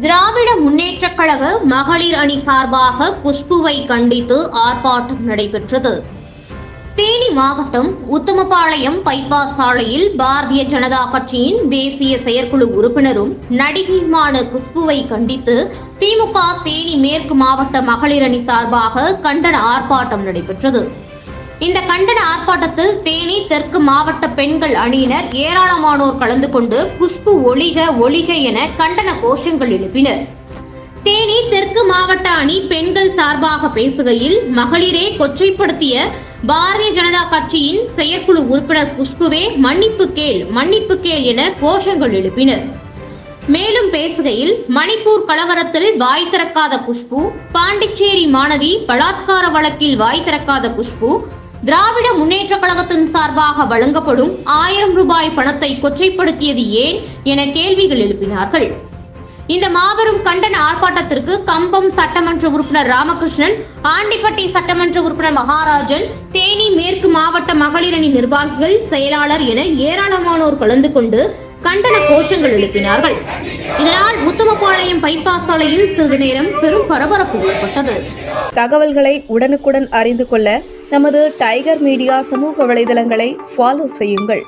திராவிட முன்னேற்றக் கழக மகளிர் அணி சார்பாக குஷ்புவை கண்டித்து ஆர்ப்பாட்டம் நடைபெற்றது. தேனி மாவட்டம் உத்தமபாளையம் பைபாஸ் சாலையில் பாரதிய ஜனதா கட்சியின் தேசிய செயற்குழு உறுப்பினரும் நடிகையுமான குஷ்புவை கண்டித்து திமுக தேனி மேற்கு மாவட்ட மகளிர் அணி சார்பாக கண்டன ஆர்ப்பாட்டம் நடைபெற்றது. இந்த கண்டன ஆர்ப்பாட்டத்தில் தேனி தெற்கு மாவட்ட பெண்கள் அணியினர் ஏராளமானோர் கலந்து கொண்டு குஷ்பு ஒழிக ஒழிக என கண்டன கோஷங்கள் எழுப்பினர். தேனி தெற்கு மாவட்ட அணி பெண்கள் சார்பாக பேசுகையில், மகளிரே கொச்சைப்படுத்திய பாரதிய ஜனதா கட்சியின் செயற்குழு உறுப்பினர் குஷ்புவே மன்னிப்பு கேள் என கோஷங்கள் எழுப்பினர். மேலும் பேசுகையில், மணிப்பூர் கலவரத்தில் வாய் திறக்காத குஷ்பு, பாண்டிச்சேரி மாணவி பலாத்கார வழக்கில் வாய் திறக்காத குஷ்பு, திராவிட முன்னேற்ற கழகத்தின் சார்பாக வழங்கப்படும் 1000 ரூபாய் பணத்தை கொச்சைப்படுத்தியது ஏன் என கேள்விகள் எழுப்பினார்கள். இந்த மாபெரும் கண்டன ஆர்ப்பாட்டத்திற்கு கம்பம் சட்டமன்ற உறுப்பினர் ராமகிருஷ்ணன், ஆண்டிப்பட்டி சட்டமன்ற உறுப்பினர் மகாராஜன், தேனி மேற்கு மாவட்ட மகளிர் அணி நிர்வாகிகள், செயலாளர் என ஏராளமானோர் கலந்து கொண்டு கண்டன கோஷங்கள் எழுப்பினார்கள். இதனால் உத்தமபாளையம் பைபாஸ் சாலையில் சிறிது நேரம் பெரும் பரபரப்பு ஏற்பட்டது. தகவல்களை உடனுக்குடன் அறிந்து கொள்ள நமது டைகர் மீடியா சமூக வலைதளங்களை ஃபாலோ செய்யுங்கள்.